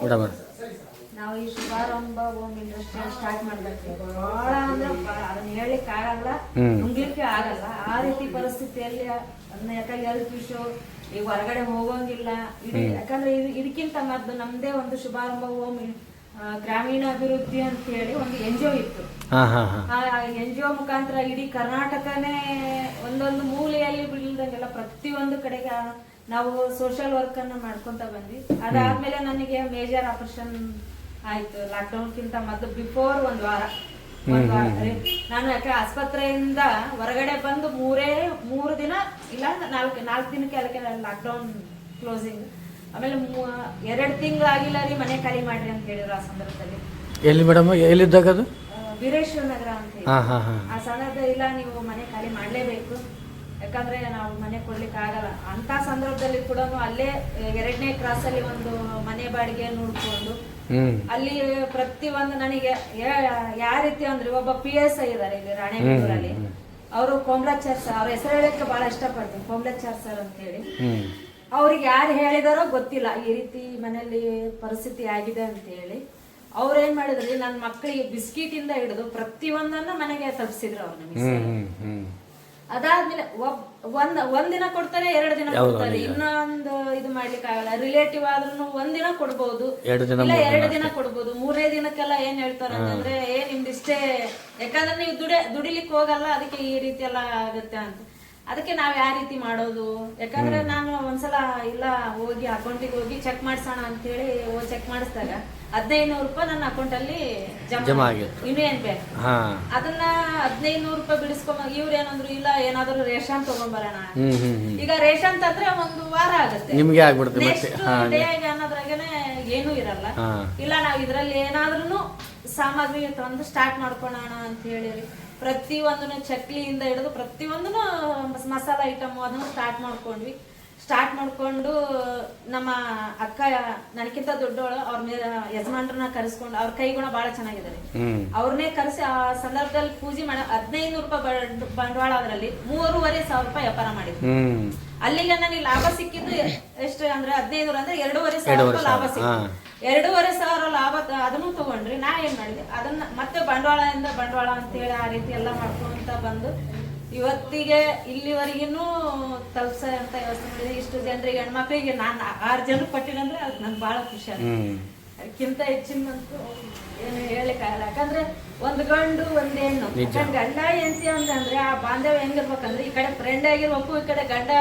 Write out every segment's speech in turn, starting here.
Madam ನಾವು ಈ ಶುಭಾರಂಭ home industry start ಮಾಡ್ಬೇಕು ಬಹಳ ಅಂದ್ರೆ ಅದನ್ನ ಹೇಳಲಿಕ್ಕೆ ಆಗಲ್ಲ, ನುಂಗ್ಲಿಕ್ಕೆ ಆಗಲ್ಲ. ಆ ರೀತಿ ಪರಿಸ್ಥಿತಿಯಲ್ಲಿ ಅದನ್ನ ಯಾಕಂದ್ರೆ ಹೆಲ್ತ್ ಇಶ್ಯೂ, ಈಗ ಹೊರಗಡೆ ಹೋಗೋಂಗಿಲ್ಲ. ಯಾಕಂದ್ರೆ ಇದಕ್ಕಿಂತ ಮೊದಲು ನಮ್ದೇ ಒಂದು ಶುಭಾರಂಭ ಹೋಮ್ ಗ್ರಾಮೀಣ ಅಭಿವೃದ್ಧಿ ಅಂತ ಹೇಳಿ ಒಂದು NGO ಇತ್ತು. ಆ NGO ಮುಖಾಂತರ ಇಡೀ ಕರ್ನಾಟಕನೇ ಒಂದೊಂದು ಮೂಲೆಯಲ್ಲಿ ಬೀಳ್ದಂಗೆಲ್ಲ ಪ್ರತಿಯೊಂದು ಕಡೆಗೆ ನಾವು ಸೋಷಿಯಲ್ ವರ್ಕ್ ಅನ್ನ ಮಾಡ್ಕೊಂತ ಬಂದ್ವಿ. ಅದಾದ್ಮೇಲೆ ನನಗೆ ಮೇಜರ್ ಆಪರೇಷನ್ ಆಯ್ತು ಲಾಕ್ಡೌನ್ಗಿಂತ ಮೊದಲು ಬಿಫೋರ್ ಒಂದ್ ವಾರ ನಾನು ಯಾಕೆ ಆಸ್ಪತ್ರೆಯಿಂದ ಹೊರಗಡೆ ಬಂದು ಮೂರು ದಿನ ಇಲ್ಲ ನಾಲ್ಕು ದಿನಕ್ಕೆ ಅದಕ್ಕೆ ಲಾಕ್ಡೌನ್ ಕ್ಲೋಸಿಂಗ್. ಆಮೇಲೆ 2 ತಿಂಗಳಾಗಿಲ್ಲ ರೀ ಮನೆ ಖಾಲಿ ಮಾಡ್ರಿ ಅಂತ ಹೇಳಿದ್ರು. ಆ ಸಂದರ್ಭದಲ್ಲಿ ಎಲ್ಲಿ ಮೇಡಮ್ ಎಲ್ಲಿದ್ದಾಗ ಅದು ವೀರೇಶ್ವರ ನಗರ ಅಂತ ಹೇಳಿ ಆ ಸಂದರ್ಭದಲ್ಲಿ ಇಲ್ಲ ನೀವು ಮನೆ ಖಾಲಿ ಮಾಡ್ಲೇಬೇಕು, ಯಾಕಂದ್ರೆ ನಾವು ಮನೆ ಕೊಡ್ಲಿಕ್ಕೆ ಆಗಲ್ಲ ಅಂತ ಸಂದರ್ಭದಲ್ಲಿ ಕೂಡ ಅಲ್ಲೇ 2ನೇ ಕ್ರಾಸ್ ಅಲ್ಲಿ ಒಂದು ಮನೆ ಬಾಡಿಗೆ ನೋಡ್ಕೊಂಡು ಅಲ್ಲಿ ಪ್ರತಿಯೊಂದು ನನಗೆ ಯಾವ ರೀತಿ ಅಂದ್ರೆ ಒಬ್ಬ PSI ಇದಾರೆ ಇಲ್ಲಿ ರಾಣೆಬೆನ್ನೂರಲ್ಲಿ, ಅವರು ಕೋಮ್ಲಾಚಾರ್ ಸರ್, ಅವ್ರ ಹೆಸರು ಹೇಳಕ್ಕೆ ಬಹಳ ಇಷ್ಟಪಡ್ತೀನಿ, ಕೋಮ್ಲಾಚಾರ್ ಸರ್ ಅಂತ ಹೇಳಿ. ಅವ್ರಿಗೆ ಯಾರು ಹೇಳಿದಾರೋ ಗೊತ್ತಿಲ್ಲ ಈ ರೀತಿ ಮನೆಯಲ್ಲಿ ಪರಿಸ್ಥಿತಿ ಆಗಿದೆ ಅಂತ ಹೇಳಿ. ಅವ್ರ ಏನ್ ಮಾಡಿದ್ರಿ ನನ್ನ ಮಕ್ಕಳಿಗೆ ಬಿಸ್ಕಿಟ್ ಇಂದ ಹಿಡಿದು ಪ್ರತಿಯೊಂದನ್ನ ಮನೆಗೆ ತಲುಪಿಸಿದ್ರು ಅವ್ರು ನಮಗೆ. ಅದಾದ್ಮೇಲೆ ಒಂದಿನ ಕೊಡ್ತಾರೆ, 2 ದಿನ ಕೊಡ್ತಾರೆ, ಇನ್ನೊಂದು ಇದು ಮಾಡ್ಲಿಕ್ಕೆ ಆಗಲ್ಲ. ರಿಲೇಟಿವ್ ಆದ್ರೂ ಒಂದಿನ ಕೊಡ್ಬೋದು, ಇಲ್ಲ 2 ದಿನ ಕೊಡ್ಬೋದು. 3ನೇ ದಿನಕ್ಕೆಲ್ಲ ಏನ್ ಹೇಳ್ತಾರೆ ಅಂತಂದ್ರೆ ನಿಮ್ದಿಷ್ಟೇ, ಯಾಕಂದ್ರೆ ನೀವು ದುಡಿಲಿಕ್ಕೆ ಹೋಗಲ್ಲ, ಅದಕ್ಕೆ ಈ ರೀತಿ ಎಲ್ಲ ಆಗುತ್ತೆ ಅಂತ. ಅದಕ್ಕೆ ನಾವ್ ಯಾವ ರೀತಿ ಮಾಡೋದು, ಯಾಕಂದ್ರೆ ನಾನು ಒಂದ್ಸಲ ಇಲ್ಲ ಹೋಗಿ ಅಕೌಂಟಿಗೆ ಹೋಗಿ ಚೆಕ್ ಮಾಡ್ಸೋಣ ಅಂತ ಹೇಳಿ ಚೆಕ್ ಮಾಡಿಸಿದಾಗ 1500 ರೂಪಾಯಿ ನನ್ನ ಅಕೌಂಟ್ ಅಲ್ಲಿ ಜಮಾ ಆಗಿತ್ತು, ಯೂನಿಯನ್ ಬ್ಯಾಂಕ್. ಅದನ್ನ 1500 ರೂಪಾಯಿ ಬಿಡಿಸ್ಕೊಂಬ ಇವ್ರು ಏನಂದ್ರು ಇಲ್ಲ ಏನಾದ್ರು ರೇಷನ್ ತಗೊಂಡ್ಬರೋಣ. ಈಗ ರೇಷನ್ ತಂದ್ರೆ 1 ವಾರ ಆಗುತ್ತೆ, ನೆಕ್ಸ್ಟ್ ಡೇ ಅನ್ನೋದ್ರಾಗನೆ ಏನೂ ಇರಲ್ಲ. ಇಲ್ಲ ನಾವ್ ಇದ್ರಲ್ಲಿ ಏನಾದ್ರೂ ಸಾಮಗ್ರಿ ತಂದು ಸ್ಟಾರ್ಟ್ ಮಾಡ್ಕೊಳ್ಳೋಣ ಅಂತ ಹೇಳಿ ಪ್ರತಿಯೊಂದನ್ನು ಚಕ್ಲಿಯಿಂದ ಹಿಡಿದು ಪ್ರತಿಯೊಂದನ್ನು ಮಸಾಲ ಐಟಮ್ ಅದನ್ನು ಸ್ಟಾರ್ಟ್ ಮಾಡ್ಕೊಂಡು ನಮ್ಮ ಅಕ್ಕ ನನಗಿಂತ ದೊಡ್ಡವಳು ಅವ್ರ ಮೇಲೆ ಯಜಮಾನ್ರನ್ನ ಕರೆಸ್ಕೊಂಡು, ಅವ್ರ ಕೈಗುಣ ಬಹಳ ಚೆನ್ನಾಗಿದ್ದಾರೆ, ಅವ್ರನ್ನೇ ಕರೆಸಿ ಆ ಸಂದರ್ಭದಲ್ಲಿ ಪೂಜೆ ಮಾಡಿ 1500 ರೂಪಾಯಿ ಬಂಡವಾಳ, ಅದರಲ್ಲಿ 3,500 ರೂಪಾಯಿ ವ್ಯಾಪಾರ ಮಾಡಿದ್ರು. ಅಲ್ಲಿಗೆ ನನಗೆ ಲಾಭ ಸಿಕ್ಕಿದ್ದು ಎಷ್ಟು ಅಂದ್ರೆ 1500 ಅಂದ್ರೆ 2,500 ರೂಪಾಯಿ ಲಾಭ ಸಿಕ್ಕಿತ್ತು. 2,500 ಲಾಭ ಅದನ್ನು ತಗೊಂಡ್ರಿ. ನಾ ಏನ್ ಮಾಡಿದೆ ಅದನ್ನ ಮತ್ತೆ ಬಂಡವಾಳ ಅಂತ ಹೇಳಿ ಆ ರೀತಿ ಎಲ್ಲ ಮಾಡ್ಕೊಂತ ಬಂದು ಇವತ್ತಿಗೆ ಇಲ್ಲಿವರೆಗಿನೂ ತಲುಪ್ಸ ಅಂತ ವ್ಯವಸ್ಥೆ ಮಾಡಿದೆ. ಇಷ್ಟು ಜನರಿಗೆ ಹೆಣ್ಮಕ್ಳಿಗೆ ನಾನು 6 ಜನರು ಕೊಟ್ಟಿನಂದ್ರೆ ಅದು ನನ್ಗೆ ಬಹಳ ಖುಷಿ ಆಗುತ್ತೆ. ಅದಕ್ಕಿಂತ ಹೆಚ್ಚಿನಂತೂ ಏನು ಹೇಳಕ್ಕಾಗಲ್ಲ. ಯಾಕಂದ್ರೆ ಒಂದು ಗಂಡು ಒಂದು ಹೆಣ್ಣು, ಗಂಡ ಹೆಂಡತಿ ಅಂತಂದ್ರೆ ಆ ಬಾಂಧವ್ಯ ಹೆಂಗಿರ್ಬೇಕಂದ್ರೆ ಈ ಕಡೆ ಫ್ರೆಂಡ್ ಆಗಿರ್ಬೇಕು, ಈ ಕಡೆ ಗಂಡ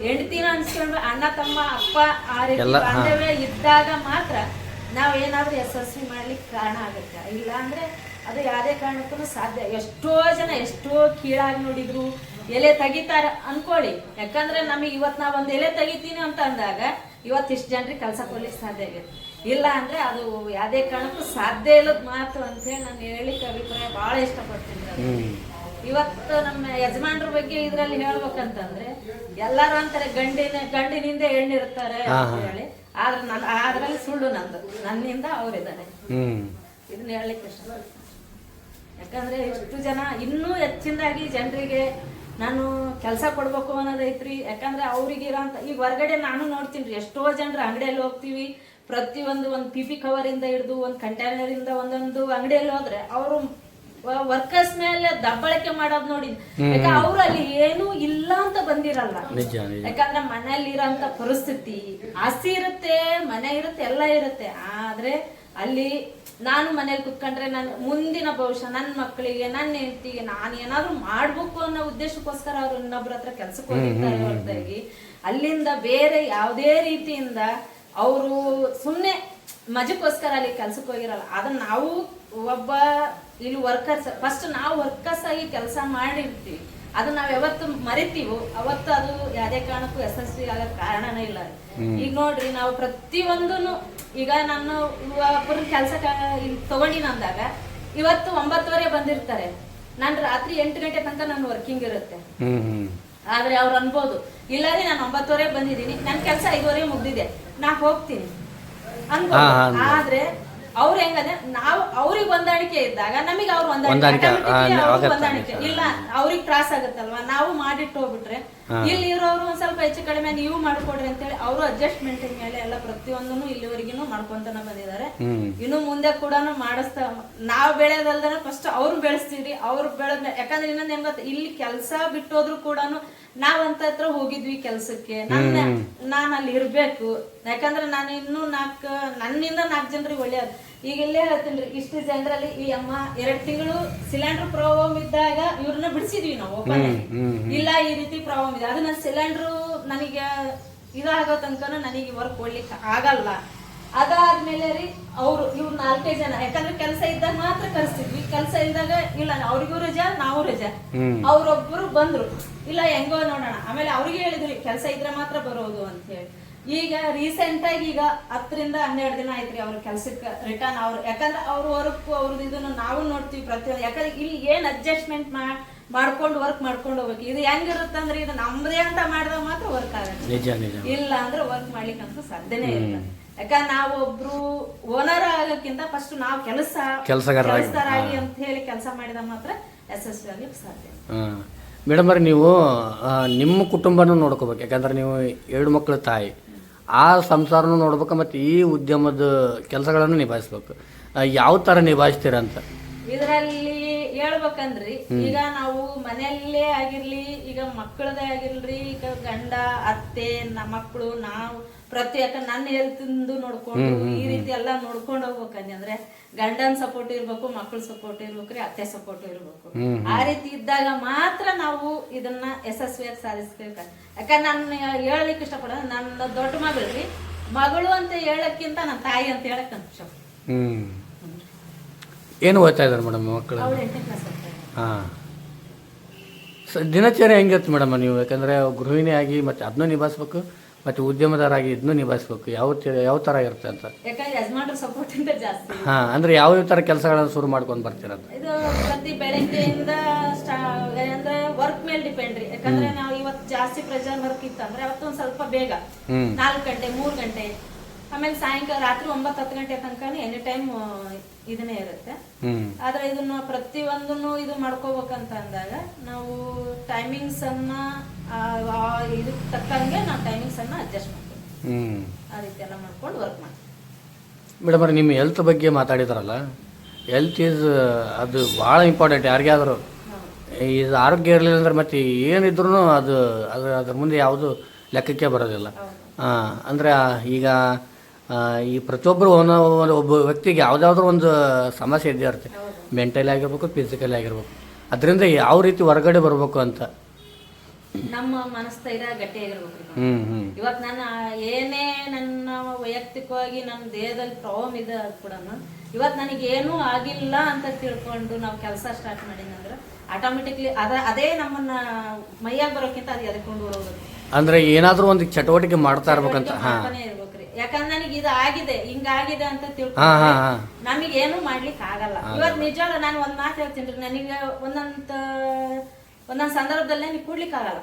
ಹೆಂಡತಿನ ಅನ್ಸ್ಕೊಂಡ್ರೆ ಅಣ್ಣ ತಮ್ಮ ಅಪ್ಪ ಆ ರೀತಿ ಬಾಂಧವ್ಯ ಇದ್ದಾಗ ಮಾತ್ರ ನಾವ್ ಏನಾದ್ರೂ ಯಶಸ್ವಿ ಮಾಡ್ಲಿಕ್ಕೆ ಕಾರಣ ಆಗುತ್ತೆ. ಇಲ್ಲ ಅಂದ್ರೆ ಅದು ಯಾವುದೇ ಕಾರಣಕ್ಕೂ ಸಾಧ್ಯ. ಎಷ್ಟೋ ಜನ ಎಷ್ಟೋ ಕೀಳಾಗಿ ನೋಡಿದ್ರು, ಎಲೆ ತೆಗಿತಾರ ಅನ್ಕೊಳ್ಳಿ. ಯಾಕಂದ್ರೆ ನಮಗೆ ಇವತ್ ನಾವ್ ಒಂದ್ ಎಲೆ ತೆಗಿತೀನಿ ಅಂತ ಅಂದಾಗ ಇವತ್ತಿಷ್ಟು ಜನರಿಗೆ ಕೆಲಸ ಕೊಡ್ಲಿಕ್ಕೆ ಸಾಧ್ಯ ಆಗುತ್ತೆ. ಇಲ್ಲ ಅಂದ್ರೆ ಅದು ಯಾವುದೇ ಕಾರಣಕ್ಕೂ ಸಾಧ್ಯ ಇಲ್ಲದ ಮಾತು ಅಂತ ಹೇಳಿ ನಾನು ಹೇಳಿಕ್ಕೆ ಅಭಿಪ್ರಾಯ ಬಹಳ ಇಷ್ಟಪಡ್ತೀನಿ. ಇವತ್ತು ನಮ್ಮ ಯಜಮಾನ್ರ ಬಗ್ಗೆ ಇದ್ರಲ್ಲಿ ಹೇಳ್ಬೇಕಂತಂದ್ರೆ ಎಲ್ಲಾರು ಅಂತಾರೆ ಗಂಡಿನಿಂದ ಹೆಣ್ಣಿರ್ತಾರೆ ಅಂತ ಹೇಳಿ, ಆದ್ರೆ ಅದ್ರಲ್ಲಿ ಸುಳ್ಳು ನನ್ನಿಂದ ಅವ್ರಿದ್ದಾರೆ. ಇದನ್ನ ಹೇಳಲಿಕ್ಕೆ ಇಷ್ಟ. ಯಾಕಂದ್ರೆ ಎಷ್ಟು ಜನ ಇನ್ನೂ ಹೆಚ್ಚಿನದಾಗಿ ಜನರಿಗೆ ನಾನು ಕೆಲಸ ಕೊಡ್ಬೇಕು ಅನ್ನೋದೈತ್ರಿ. ಯಾಕಂದ್ರೆ ಅವ್ರಿಗೆ ಇರೋಂತ ಈಗ ಹೊರಗಡೆ ನಾನು ನೋಡ್ತೀನಿ, ಎಷ್ಟೋ ಜನರು ಅಂಗಡಿಯಲ್ಲಿ ಹೋಗ್ತೀವಿ, ಪ್ರತಿಯೊಂದು ಒಂದು PP ಕವರ್ ಇಂದ ಹಿಡಿದು ಒಂದು ಕಂಟೈನರ್ ಇಂದ ಒಂದೊಂದು ಅಂಗಡಿಯಲ್ಲಿ ಹೋದ್ರೆ ಅವರು ವರ್ಕರ್ಸ್ ಮೇಲೆ ದಬ್ಬಳಕೆ ಮಾಡೋದ್ ನೋಡಿ. ಯಾಕಂದ್ರೆ ಅವ್ರು ಅಲ್ಲಿ ಏನೂ ಇಲ್ಲ ಅಂತ ಬಂದಿರಲ್ಲ. ಯಾಕಂದ್ರೆ ಮನೆಯಲ್ಲಿ ಇರೋಂತ ಪರಿಸ್ಥಿತಿ, ಆಸ್ತಿ ಇರುತ್ತೆ, ಮನೆ ಇರುತ್ತೆ, ಎಲ್ಲ ಇರುತ್ತೆ. ಆದ್ರೆ ಅಲ್ಲಿ ನಾನು ಮನೇಲಿ ಕುತ್ಕೊಂಡ್ರೆ ನನ್ನ ಮುಂದಿನ ಭವಿಷ್ಯ, ನನ್ನ ಮಕ್ಕಳಿಗೆ, ನನ್ನ ಹೆಂಡತಿಗೆ ನಾನು ಏನಾದ್ರು ಮಾಡ್ಬೇಕು ಅನ್ನೋ ಉದ್ದೇಶಕ್ಕೋಸ್ಕರ ಅವ್ರು ಇನ್ನೊಬ್ರ ಹತ್ರ ಕೆಲ್ಸಕ್ಕೆ ಹೋಗಿರ್ತಾರೆ ಹೊರತಾಗಿ ಅಲ್ಲಿಂದ ಬೇರೆ ಯಾವುದೇ ರೀತಿಯಿಂದ ಅವರು ಸುಮ್ಮನೆ ಮಜಕ್ಕೋಸ್ಕರ ಅಲ್ಲಿ ಕೆಲ್ಸಕ್ಕೆ ಹೋಗಿರಲ್ಲ. ಅದನ್ನ ನಾವು ಒಬ್ಬ ಇಲ್ಲಿ ವರ್ಕರ್ಸ್, ಫಸ್ಟ್ ನಾವು ವರ್ಕರ್ಸ್ ಆಗಿ ಕೆಲಸ ಮಾಡಿರ್ತೀವಿ, ಅದು ನಾವ್ ಯಾವತ್ತು ಮರಿತೀವೋ ಅವತ್ತು ಅದು ಯಾವುದೇ ಕಾರಣಕ್ಕೂ ಯಶಸ್ವಿ ಆಗೋ ಕಾರಣನೇ ಇಲ್ಲ. ಈಗ ನೋಡ್ರಿ ನಾವು ಪ್ರತಿಯೊಂದನು, ಈಗ ನಾನು ಒಬ್ಬರ ಕೆಲಸ ತಗೊಂಡಿನ ಅಂದಾಗ ಇವತ್ತು 9:30 ಬಂದಿರ್ತಾರೆ, ನಾನು ರಾತ್ರಿ 8 ಗಂಟೆ ತನಕ ನಾನು ವರ್ಕಿಂಗ್ ಇರುತ್ತೆ. ಆದ್ರೆ ಅವ್ರು ಅನ್ಬೋದು ಇಲ್ಲ ರೀ ನಾನು 9:30 ಬಂದಿದ್ದೀನಿ, ನನ್ನ ಕೆಲಸ 5:30 ಮುಗ್ದಿದೆ, ನಾ ಹೋಗ್ತೀನಿ ಅನ್ಬೋದು. ಆದ್ರೆ ಅವ್ರು ಹೆಂಗಂದ್ರೆ ನಾವು ಅವ್ರಿಗೆ ಹೊಂದಾಣಿಕೆ ಇದ್ದಾಗ ನಮಗೆ ಅವ್ರು ಹೊಂದಾಣಿಕೆ ಹೊಂದಾಣಿಕೆ ಇಲ್ಲ, ಅವ್ರಿಗೆ ತ್ರಾಸ ಆಗುತ್ತಲ್ವಾ, ನಾವು ಮಾಡಿಟ್ಟು ಹೋಗ್ಬಿಟ್ರೆ ಇಲ್ಲಿ ಇರೋರು ಒಂದ್ ಸ್ವಲ್ಪ ಹೆಚ್ಚು ಕಡಿಮೆ ನೀವು ಮಾಡ್ಕೊಡ್ರಿ ಅಂತೇಳಿ ಅವರು ಅಡ್ಜಸ್ಟ್ಮೆಂಟ್ ಮೇಲೆ ಎಲ್ಲ ಪ್ರತಿಯೊಂದನ್ನು ಇಲ್ಲಿವರೆಗೂ ಮಾಡ್ಕೊಂತಾನೆ ಬಂದಿದ್ದಾರೆ. ಇನ್ನು ಮುಂದೆ ಕೂಡ ಮಾಡಿಸ್ತಾ ನಾವ್ ಬೆಳೆಯೋದಲ್ದ ಫಸ್ಟ್ ಅವ್ರು ಬೆಳೆಸ್ತೀವಿ. ಅವ್ರು ಬೆಳೆದ ಯಾಕಂದ್ರೆ ಇನ್ನೊಂದ್ ಹೆಂಗ್ ಗೊತ್ತ, ಇಲ್ಲಿ ಕೆಲ್ಸ ಬಿಟ್ಟೋದ್ರು ಕೂಡ ನಾವಂತ ಹತ್ರ ಹೋಗಿದ್ವಿ ಕೆಲ್ಸಕ್ಕೆ, ನಾನ್ ಅಲ್ಲಿ ಇರ್ಬೇಕು. ಯಾಕಂದ್ರೆ ನಾನು ಇನ್ನೂ ನನ್ನಿಂದ 4 ಜನರಿಗೆ ಒಳ್ಳೆಯದು. ಈಗ ಇಲ್ಲೇ ಹೇಳ್ತೀನಿ, ಇಷ್ಟು ಜನರಲ್ಲಿ ಈ ಅಮ್ಮ 2 ತಿಂಗಳು ಸಿಲಿಂಡರ್ ಪ್ರಾಬ್ಲಮ್ ಇದ್ದಾಗ ಇವ್ರನ್ನ ಬಿಡಿಸಿದ್ವಿ ನಾವು ಓಪನ್ ಆಗಿ. ಇಲ್ಲ ಈ ರೀತಿ ಪ್ರಾಬ್ಲಮ್ ಇದೆ, ಅದು ನನ್ನ ಸಿಲಿಂಡರ್ ನನಗೆ ಇದಾಗೋ ತನಕ ನನಗೆ ವರ್ಕ್ ಕೊಡ್ಲಿಕ್ಕೆ ಆಗಲ್ಲ. ಅದಾದ್ಮೇಲೆ ರೀ ಅವ್ರು ಇವ್ರು 4 ಜನ, ಯಾಕಂದ್ರೆ ಕೆಲಸ ಇದ್ದಾಗ ಮಾತ್ರ ಕರೆಸ್ತಿದ್ವಿ, ಕೆಲಸ ಇಲ್ದಾಗ ಇಲ್ಲ, ಅವ್ರಿಗೂ ರಜಾ ನಾವು ರಜಾ. ಅವ್ರೊಬ್ರು ಬಂದ್ರು, ಇಲ್ಲ ಹೆಂಗೋ ನೋಡೋಣ. ಆಮೇಲೆ ಅವ್ರಿಗೆ ಹೇಳಿದ್ರಿ ಕೆಲಸ ಇದ್ರೆ ಮಾತ್ರ ಬರೋದು ಅಂತ ಹೇಳಿ. ಈಗ ರೀಸೆಂಟ್ ಆಗಿ ಈಗ 10 ರಿಂದ 12 ದಿನ ಆಯ್ತ್ರಿ ಅವ್ರ ಕೆಲ್ಸಕ್ಕೆ ರಿಟರ್ನ್. ಅವ್ರು ಯಾಕಂದ್ರೆ ಅವ್ರ ವರ್ಕ್ ಅವ್ರದ್ದು ಇದನ್ನು ನಾವು ನೋಡ್ತೀವಿ ಪ್ರತಿಯೊಂದು. ಯಾಕಂದ್ರೆ ಇಲ್ಲಿ ಏನ್ ಅಡ್ಜಸ್ಟ್ಮೆಂಟ್ ಮಾಡ್ಕೊಂಡು ವರ್ಕ್ ಮಾಡ್ಕೊಂಡು ಹೋಗ್ಬೇಕು. ಇದು ಹೆಂಗಿರುತ್ತಂದ್ರೆ ಇದು ನಮ್ದೇ ಅಂತ ಮಾಡಿದಾಗ ಮಾತ್ರ ವರ್ಕ್ ಆಗುತ್ತೆ, ಇಲ್ಲ ಅಂದ್ರೆ ವರ್ಕ್ ಮಾಡ್ಲಿಕ್ಕಂತೂ ಸಾಧ್ಯನೇ ಇಲ್ಲ. ಯಾಕಂದ್ರೆ ನಾವು ಒಬ್ರು ಓನರ್ ಆಗಕ್ಕಿಂತ ಫಸ್ಟ್ ನಾವು ಕೆಲಸಗಾರರಾಗಿ ಅಂತ ಹೇಳಿ ಕೆಲಸ ಮಾಡಿದಾಗ ಮಾತ್ರ ಯಶಸ್ವಿ ಆಗ್ಲಿಕ್ಕೆ ಸಾಧ್ಯ. ಮೇಡಮ್ ಅವ್ರೆ, ನೀವು ನಿಮ್ಮ ಕುಟುಂಬನೂ ನೋಡ್ಕೋಬೇಕು. ಯಾಕಂದ್ರೆ ನೀವು 2 ಮಕ್ಕಳ ತಾಯಿ, ಆ ಸಂಸಾರನೂ ನೋಡ್ಬೇಕು ಮತ್ತು ಈ ಉದ್ಯಮದ ಕೆಲಸಗಳನ್ನು ನಿಭಾಯಿಸ್ಬೇಕು. ಯಾವ ಥರ ನಿಭಾಯಿಸ್ತೀರಂತ ಇದರಲ್ಲಿ ಹೇಳ್ಬೇಕಂದ್ರಿ, ಈಗ ನಾವು ಮನೆಯಲ್ಲೇ ಆಗಿರ್ಲಿ, ಈಗ ಮಕ್ಕಳದೇ ಆಗಿರ್ಲಿ, ಈಗ ಗಂಡ ಅತ್ತೆ ಮಕ್ಕಳು ನಾವು ಯಾಕಂದ್ರೆ ನನ್ನ ಹೆಲ್ತ್ ನೋಡ್ಕೊಂಡು ಈ ರೀತಿ ಎಲ್ಲಾ ನೋಡ್ಕೊಂಡು ಹೋಗ್ಬೇಕಂದ್ರೆ ಗಂಡನ್ ಸಪೋರ್ಟ್ ಇರ್ಬೇಕು, ಮಕ್ಕಳ ಸಪೋರ್ಟ್ ಇರ್ಬೇಕ್ರಿ, ಅತ್ತೆ ಸಪೋರ್ಟ್ ಇರ್ಬೇಕು. ಆ ರೀತಿ ಇದ್ದಾಗ ಮಾತ್ರ ನಾವು ಇದನ್ನ ಯಶಸ್ವಿಯಾಗಿ ಸಾಧಿಸ್ಬೇಕು. ಯಾಕಂದ್ರೆ ನಾನು ಹೇಳಲಿಕ್ಕೆ ಇಷ್ಟಪಡ, ನನ್ನ ದೊಡ್ಡ ಮಗಳ್ರಿ, ಮಗಳು ಅಂತ ಹೇಳಕ್ಕಿಂತ ನನ್ನ ತಾಯಿ ಅಂತ ಹೇಳಕ್ ನನ್ ಇಷ್ಟ. ಏನು ಓದ್ತಾ ಇದ್ದಾರೆ ಮೇಡಮ್ ಮಕ್ಕಳು? ಅವಳು 8ನೇ ಕ್ಲಾಸ್ ಓದ್ತಾ ಇದ್ದಾರೆ. ದಿನಚರ್ಯ ಹೆಂಗಿರುತ್ತೆ ಮೇಡಮ್ ನೀವು? ಯಾಕಂದ್ರೆ ಗೃಹಿಣಿ ಆಗಿ ಮತ್ತೆ ಅದನ್ನೂ ನಿಭಾಯಿಸ್ಬೇಕು, ಮತ್ತೆ ಉದ್ಯಮದಾರಾಗಿ ಇದನ್ನು ನಿಭಾಯಿಸ್ಬೇಕು. ಯಾವ ಥರ ಇರುತ್ತೆ ಅಂತ? ಯಾಕಂದ್ರೆ ಯಜಮಾನ್ರ ಸಪೋರ್ಟ್ ಇಂದ ಜಾಸ್ತಿ. ಅಂದ್ರೆ ಯಾವ ಥರ ಕೆಲಸಗಳನ್ನು ಶುರು ಮಾಡ್ಕೊಂಡು ಬರ್ತೀರ? ಇದು ಪ್ರತಿ ಬೆಳಗ್ಗೆಯಿಂದ ಅಂದ್ರೆ ವರ್ಕ್ ಮೇಲೆ ಡಿಪೆಂಡ್ ರೀ. ಯಾಕಂದ್ರೆ ನಾವು ಇವತ್ತು ಜಾಸ್ತಿ ಪ್ರೆಷರ್ ವರ್ಕ್ ಇತ್ತು ಅಂದ್ರೆ ಅವತ್ತು ಒಂದ್ ಸ್ವಲ್ಪ ಬೇಗ 4 ಗಂಟೆ 3 ಗಂಟೆ, ಆಮೇಲೆ ಸಾಯಂಕಾಲ ರಾತ್ರಿ 9-10 ಗಂಟೆ ತನಕ ಎನಿ ಟೈಮ್ ಇದನ್ನೇ ಇರುತ್ತೆ. ಆದ್ರೆ ಇದನ್ನ ಪ್ರತಿಯೊಂದನ್ನು ಇದು ಮಾಡ್ಕೋಬೇಕಂತ ಅಂದಾಗ ನಾವು ಟೈಮಿಂಗ್ಸ್ ಅನ್ನ ಇದಕ್ಕೆ ತಕ್ಕಂಗೆ ನಾವು ಟೈಮಿಂಗ್ಸ್ ಅನ್ನ ಅಡ್ಜಸ್ಟ್ ಮಾಡ್ತೀವಿ. ಆ ರೀತಿ ಎಲ್ಲ ಮಾಡ್ಕೊಂಡು ವರ್ಕ್ ಮಾಡ್ತೀವಿ. ಮೇಡಮ್ ಅವ್ರೆ, ನಿಮ್ಮ ಹೆಲ್ತ್ ಬಗ್ಗೆ ಮಾತಾಡಿದ್ರಲ್ಲ, ಹೆಲ್ತ್ ಈಸ್ ಅದು ಭಾಳ ಇಂಪಾರ್ಟೆಂಟ್ ಯಾರಿಗಾದರೂ. ಇದು ಆರೋಗ್ಯ ಇರಲಿಲ್ಲ ಅಂದ್ರೆ ಮತ್ತೆ ಏನಿದ್ರು ಅದು ಅದ್ರ ಮುಂದೆ ಯಾವುದು ಲೆಕ್ಕಕ್ಕೆ ಬರೋದಿಲ್ಲ. ಅಂದರೆ ಈಗ ಈ ಪ್ರತಿಯೊಬ್ಬರು ಒಬ್ಬ ವ್ಯಕ್ತಿಗೆ ಯಾವುದಾದ್ರೂ ಒಂದು ಸಮಸ್ಯೆ ಇದ್ದೇ ಇರುತ್ತೆ, ಮೆಂಟಲಿ ಆಗಿರ್ಬೇಕು, ಫಿಸಿಕಲಿ ಆಗಿರ್ಬೇಕು. ಅದರಿಂದ ಯಾವ ರೀತಿ ಹೊರಗಡೆ ಬರಬೇಕು ಅಂತ ನಮ್ಮ ಮನಸ್ಥೈರ್ಯ ಗಟ್ಟಿಯಾಗಿರ್ಬೇಕು. ಇವತ್ತು ನನ್ನ ಏನೇ ನನ್ನ ವೈಯಕ್ತಿಕವಾಗಿ ನನ್ನ ದೇಹದಲ್ಲಿ ಪ್ರಾಬ್ಲಮ್ ಇದೆ ಕೂಡ ಇವತ್ತು ನನಗೇನೂ ಆಗಿಲ್ಲ ಅಂತ ತಿಳ್ಕೊಂಡು ನಾವು ಕೆಲಸ ಸ್ಟಾರ್ಟ್ ಮಾಡಿದಂದ್ರೆ ಆಟೋಮೆಟಿಕ್ಲಿ ಅದೇ ನಮ್ಮನ್ನ ಮೈಯಾಗ ಬರೋಕ್ಕಿಂತ ಅದು ಎದ್ಕೊಂಡು ಬರೋದು. ಅಂದ್ರೆ ಏನಾದ್ರೂ ಒಂದು ಚಟುವಟಿಕೆ ಮಾಡ್ತಾ ಇರ್ಬೇಕಂತ ಇರ್ಬೇಕ್ರಿ. ಯಾಕಂದ್ರೆ ನನಗೆ ಇದು ಆಗಿದೆ ಹಿಂಗಾಗಿದೆ ಅಂತ ತಿಳ್ಕೊಂಡು ನಮಗೇನು ಮಾಡ್ಲಿಕ್ಕೆ ಆಗಲ್ಲ. ಇವತ್ತು ನಿಜ ನಾನು ಒಂದ್ ಮಾತು ಹೇಳ್ತೀನಿ, ನನಗೆ ಒಂದೊಂದ್ ಸಂದರ್ಭದಲ್ಲಿ ನನಗೆ ಕೂಡ್ಲಿಕ್ಕೆ ಆಗಲ್ಲ,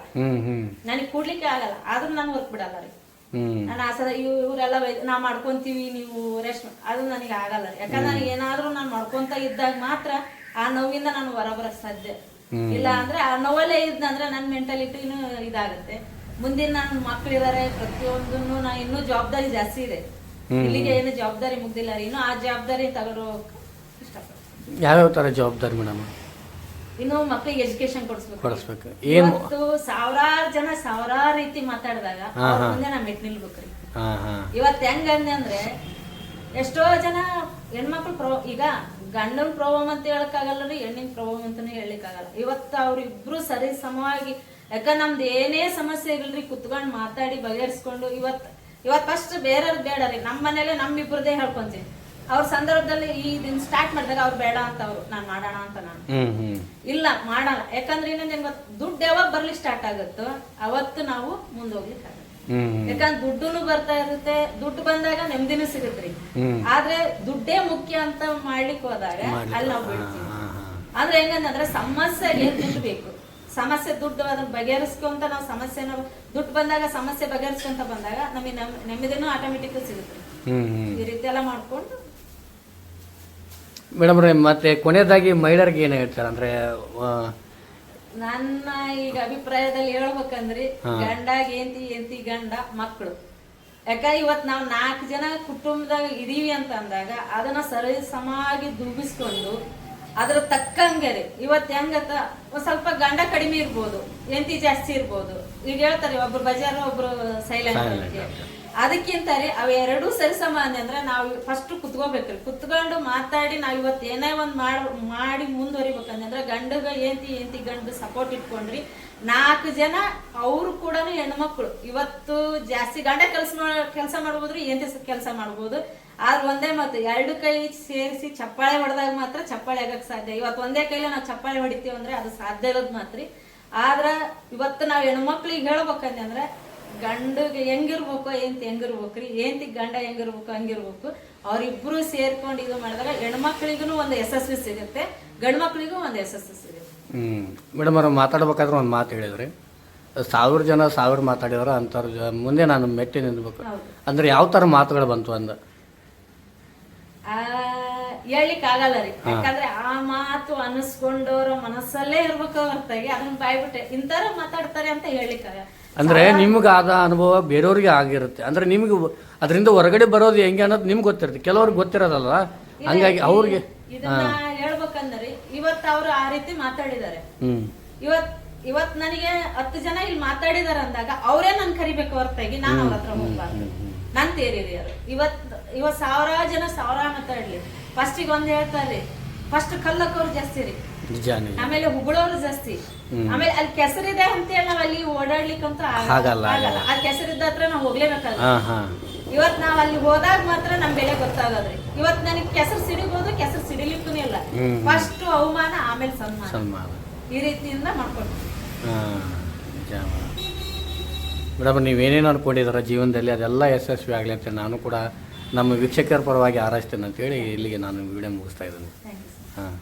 ನನಗೆ ಕೂಡ್ಲಿಕ್ಕೆ ಆಗಲ್ಲ, ಆದ್ರೂ ನಾನು ವರ್ಕ್ ಬಿಡಲ್ಲ ರೀ. ನಾನು ಇವರೆಲ್ಲ ನಾವ್ ಮಾಡ್ಕೊಂತೀವಿ ನೀವು ರೆಸ್ಟ್, ಅದು ನನಗೆ ಆಗಲ್ಲ. ಯಾಕಂದ್ರೆ ನನಗೆ ಏನಾದ್ರೂ ನಾನು ಮಾಡ್ಕೊಂತ ಇದ್ದಾಗ ಮಾತ್ರ ಆ ನೋವಿಂದ ನಾನು ಹೊರಬರಕ್ ಸಾಧ್ಯ. ಇಲ್ಲ ಅಂದ್ರೆ ಆ ನೋವಲ್ಲೇ ಇದ್ನಂದ್ರೆ ನನ್ನ ಮೆಂಟಾಲಿಟಿನೂ ಇದಾಗುತ್ತೆ. ಮುಂದಿನ ನನ್ನ ಮಕ್ಳಿದಾರೆ, ಪ್ರತಿಯೊಂದನ್ನು ನಾ ಇನ್ನೂ ಜವಾಬ್ದಾರಿ ಜಾಸ್ತಿ ಇದೆ. ಇಲ್ಲಿಗೆ ಏನು ಜವಾಬ್ದಾರಿ ಮುಗ್ದಿಲ್ಲ ರೀ, ಇನ್ನು ಆ ಜವಾಬ್ದಾರಿ ತಗೊಳ್ಳೋ ಇಷ್ಟಪಡ್ತೀನಿ. ಯಾವ್ಯಾವ ತರ ಜವಾಬ್ದಾರಿ ಮೇಡಮ್? ಇನ್ನು ಮಕ್ಳಿಗೆ ಎಜುಕೇಶನ್ ಕೊಡಿಸ್ಬೇಕು. ಇವತ್ತು ಸಾವಿರಾರು ಜನ ಸಾವಿರಾರು ರೀತಿ ಮಾತಾಡಿದಾಗ ಮುಂದೆ ನಾ ಮೆಟ್ ನಿಲ್ಬೇಕ್ರಿ. ಇವತ್ತು ಹೆಂಗಂದೆ ಅಂದ್ರೆ ಎಷ್ಟೋ ಜನ ಹೆಣ್ಮಕ್ಳು ಈಗ ಗಂಡನ ಪ್ರಾಬ್ಲಮ್ ಅಂತ ಹೇಳಕ್ಕಾಗಲ್ಲ ರೀ, ಹೆಣ್ಣಿನ ಪ್ರಾಬ್ಲಮ್ ಅಂತಾನೆ ಹೇಳಲಿಕ್ಕಾಗಲ್ಲ. ಇವತ್ತು ಅವ್ರಿಬ್ರು ಸರಿ ಸಮವಾಗಿ, ಯಾಕಂದ್ರೆ ನಮ್ದು ಏನೇ ಸಮಸ್ಯೆ ಇರಲ್ರಿ ಕುತ್ಕೊಂಡು ಮಾತಾಡಿ ಬಗೆಹರಿಸ್ಕೊಂಡು ಇವತ್ತು ಫಸ್ಟ್ ಬೇರೆಯವ್ರು ಬೇಡ ರೀ, ನಮ್ಮ ಮನೇಲೆ ನಮ್ಮಿಬ್ರದೇ ಹೇಳ್ಕೊಂತೀನಿ. ಅವ್ರ ಸಂದರ್ಭದಲ್ಲಿ ಇದನ್ನ ಸ್ಟಾರ್ಟ್ ಮಾಡಿದಾಗ ಅವ್ರು ಬೇಡ ಅಂತ ಅವ್ರು ನಾನ್ ಮಾಡೋಣ ಅಂತ ನಾನು ಇಲ್ಲ ಮಾಡಲ್ಲ. ಯಾಕಂದ್ರೆ ಇನ್ನೊಂದ್ ದುಡ್ಡು ಯಾವಾಗ ಬರ್ಲಿಕ್ಕೆ ಸ್ಟಾರ್ಟ್ ಆಗುತ್ತೋ ಅವತ್ತು ನಾವು ಮುಂದೋಗ್ಲಿಕ್ಕೆ ಆಗಲ್ಲ. ಯಾಕಂದ್ರೆ ದುಡ್ಡುನು ಬರ್ತಾ ಇರುತ್ತೆ, ದುಡ್ಡು ಬಂದಾಗ ನೆಮ್ಮದಿನೂ ಸಿಗುತ್ರಿ. ಆದ್ರೆ ದುಡ್ಡೇ ಮುಖ್ಯ ಅಂತ ಮಾಡ್ಲಿಕ್ಕೆ ಹೋದಾಗ ಅಲ್ಲಿ ನಾವು ಬಿಡ್ತೀವಿ. ಆದ್ರೆ ಹೆಂಗಂದ್ರೆ ಸಮಸ್ಯೆಗೆ ದುಡ್ಡು ಬೇಕು, ಸಮಸ್ಯೆ ದುಡ್ಡು ಅದನ್ನ ಬಗೆಹರಿಸ್ಕೊಂತ ನಾವು ಸಮಸ್ಯೆನ ದುಡ್ಡು ಬಂದಾಗ ಸಮಸ್ಯೆ ಬಗೆಹರಿಸ್ಕೊಂತ ಬಂದಾಗ ನಮಗೆ ನೆಮ್ಮದಿನೂ ಆಟೋಮೆಟಿಕ್ ಸಿಗುತ್ತೆ. ಈ ರೀತಿ ಎಲ್ಲ ಮಾಡ್ಕೊಂಡು ಮೇಡಮ್ ರೀ ಮತ್ತೆ ಕೊನೆಯದಾಗಿ ಮಹಿಳೆಯರಿಗೆ ಏನು ಹೇಳ್ತಾರೆ ಅಂದರೆ ನನ್ನ ಈಗ ಅಭಿಪ್ರಾಯದಲ್ಲಿ ಹೇಳ್ಬೇಕಂದ್ರಿ, ಗಂಡಾಗ ಎಂತಿ ಗಂಡ ಮಕ್ಕಳು. ಯಾಕ ಇವತ್ ನಾವ್ 4 ಜನ ಕುಟುಂಬದಾಗ ಇದೀವಿ ಅಂತ ಅಂದಾಗ ಅದನ್ನ ಸರಿಸಮಾಗಿ ದುಬ್ಬಿಸ್ಕೊಂಡು ಅದ್ರ ತಕ್ಕಂಗೆ ರೀ ಇವತ್ ಹೆಂಗತ್ತ ಒಂದ್ ಸ್ವಲ್ಪ ಗಂಡ ಕಡಿಮೆ ಇರ್ಬೋದು, ಎಂತಿ ಜಾಸ್ತಿ ಇರ್ಬೋದು. ಈಗ ಹೇಳ್ತಾರೆ ಒಬ್ರು ಬಜಾರ್ ಒಬ್ರು ಸೈಲೆಂಟ್. ಅದಕ್ಕಿಂತ ರೀ ಅವ್ ಎರಡೂ ಸರಿಸಮಾನ ಅಂದ್ರೆ ನಾವು ಫಸ್ಟ್ ಕುತ್ಕೋಬೇಕ್ರಿ. ಕುತ್ಕೊಂಡು ಮಾತಾಡಿ ನಾವ್ ಇವತ್ ಏನೇ ಒಂದ್ ಮಾಡಿ ಮುಂದುವರಿಬೇಕಂದ್ರೆ ಗಂಡಗ ಎಂತಿ ಗಂಡು ಸಪೋರ್ಟ್ ಇಟ್ಕೊಂಡ್ರಿ 4 ಜನ ಅವ್ರು ಕೂಡ ಹೆಣ್ಮಕ್ಳು ಇವತ್ತು ಜಾಸ್ತಿ ಗಂಡ ಕೆಲಸ ಮಾಡ್ಬೋದ್ರಿ, ಎಂತಿ ಕೆಲಸ ಮಾಡ್ಬೋದು. ಆದ್ರೆ ಒಂದೇ ಮಾತು, 2 ಕೈ ಸೇರಿಸಿ ಚಪ್ಪಾಳೆ ಹೊಡೆದಾಗ ಮಾತ್ರ ಚಪ್ಪಾಳೆ ಆಗಕ್ ಸಾಧ್ಯ. ಇವತ್ತು ಒಂದೇ ಕೈಲಿ ನಾವು ಚಪ್ಪಾಳೆ ಹೊಡಿತೀವಿ ಅಂದ್ರೆ ಅದು ಸಾಧ್ಯ ಇರೋದ್ ಮಾತ್ರ. ಆದ್ರ ಇವತ್ತು ನಾವ್ ಹೆಣ್ಮಕ್ಳಿಗೆ ಹೇಳ್ಬೇಕಂದ್ರೆ ಗಂಡಗೆ ಹೆಂಗಿರ್ಬೇಕು ಹೆಂಗಿರ್ಬೇಕ್ರಿ, ಏಂತಿ ಗಂಡ ಹೆಂಗಿರ್ಬೇಕು ಹಂಗಿರ್ಬೇಕು. ಅವ್ರಿಬ್ರು ಸೇರ್ಕೊಂಡು ಇದು ಮಾಡಿದಾಗ ಹೆಣ್ಮಕ್ಳಿಗೂ ಒಂದು ಯಶಸ್ವಿ ಸಿಗುತ್ತೆ, ಗಂಡು ಮಕ್ಳಿಗೂ ಒಂದು ಯಶಸ್ವಿ ಸಿಗುತ್ತೆ. ಮೇಡಮ್ ಅವ್ರು ಮಾತಾಡ್ಬೇಕಾದ್ರೆ ಒಂದು ಮಾತು ಹೇಳಿದ್ರಿ, 1000 ಜನ 1000 ಮಾತಾಡಿದ್ರು ಅಂಥವ್ರ ಮುಂದೆ ನಾನು ಮೆಟ್ಟಿ ನಿಲ್ಬೇಕು ಅಂದ್ರೆ ಯಾವ ಥರ ಮಾತುಗಳು ಬಂತು ಅಂದ ಹೇಳ್ಲಿಕ್ಕೆ ಆಗಲ್ಲ ರೀ. ಯಾಕಂದ್ರೆ ಆ ಮಾತು ಅನಿಸ್ಕೊಂಡವ್ರ ಮನಸ್ಸಲ್ಲೇ ಇರ್ಬೇಕು ಹೊರತಾಗಿ ಅದನ್ನ ಬಾಯ್ಬಿಟ್ಟೆ ಇಂಥರ ಮಾತಾಡ್ತಾರೆ ಅಂತ ಹೇಳ್ಲಿಕ್ಕೆ ಆಗಲ್ಲ. ಅಂದ್ರೆ ನಿಮ್ಗೆ ಆದ ಅನುಭವ ಬೇರೆಯವ್ರಿಗೆ ಆಗಿರುತ್ತೆ, ಅಂದ್ರೆ ನಿಮ್ಗೆ ಅದರಿಂದ ಹೊರಗಡೆ ಬರೋದು ಹೆಂಗೆ ಅನ್ನೋದು ನಿಮ್ಗೆ ಗೊತ್ತಿರುತ್ತೆ, ಕೆಲವ್ರಿಗೆ ಗೊತ್ತಿರೋದಲ್ಲ. ಹಂಗಾಗಿ ಅವ್ರಿಗೆ ಇದನ್ನ ಹೇಳ್ಬೇಕಂದ್ರೆ ಇವತ್ತು ಅವ್ರು ಆ ರೀತಿ ಮಾತಾಡಿದ್ದಾರೆ. ಇವತ್ ನನಗೆ 10 ಜನ ಇಲ್ಲಿ ಮಾತಾಡಿದಾರೆ ಅಂದಾಗ ಅವರೇ ನನ್ ಕರಿಬೇಕು ಹೊರತಾಗಿ ನಾನು ಅವ್ರ ಹತ್ರ ಹೋಗ್ಬಾರ್ದು. ನನ್ ತೇರಿರಿ ಅವರು ಇವತ್ 1000 ಜನ 1000 ಮಾತಾಡ್ಲಿ, ಫಸ್ಟಿಗೆ ಒಂದ್ ಹೇಳ್ತಾರ್ರಿ, ಫಸ್ಟ್ ಕಲ್ಲಕ್ಕವ್ರು ಜಾಸ್ತಿ ರೀ, ಆಮೇಲೆ ಹುಗಳೋರು ಜಾಸ್ತಿ, ಆಮೇಲೆ ಅಲ್ಲಿ ಕೆಸರಿದೆ ಅಂತೇಳಿ ನಾವ್ ಅಲ್ಲಿ ಓಡಾಡ್ಲಿಕ್ಕಂತ ಆಗಲ್ಲ. ಅಲ್ಲಿ ಕೆಸರಿದ್ದ ಹತ್ರ ನಾವ್ ಹೋಗ್ಲೇಬೇಕಾದ್ರೆ ಇವತ್ ನಾವ್ ಅಲ್ಲಿ ಹೋದಾಗ ಮಾತ್ರ ನಮ್ ಬೆಲೆ ಗೊತ್ತಾಗದ್ರಿ. ಇವತ್ ನನಗೆ ಕೆಸರು ಸಿಡಿಬಹುದು, ಕೆಸರು ಸಿಡಿಲಿಕ್ಕೂ ಇಲ್ಲ. ಫಸ್ಟ್ ಅವಮಾನ ಆಮೇಲೆ ಸನ್ಮಾನ, ಈ ರೀತಿಯಿಂದ ಮಾಡ್ಕೊಡ್ತೀವಿ. ಮೇಡಮ್ ನೀವೇನೇನು ಅನ್ಕೊಂಡಿದಾರ ಜೀವನದಲ್ಲಿ ಅದೆಲ್ಲ ಯಶಸ್ವಿ ಆಗಲಿ ಅಂತ ನಾನು ಕೂಡ ನಮ್ಮ ವೀಕ್ಷಕರ ಪರವಾಗಿ ಹಾರೈಸ್ತೇನೆ ಅಂತೇಳಿ ಇಲ್ಲಿಗೆ ನಾನು ವಿಡಿಯೋ ಮುಗಿಸ್ತಾ ಇದ್ದೀನಿ. ಹಾಂ.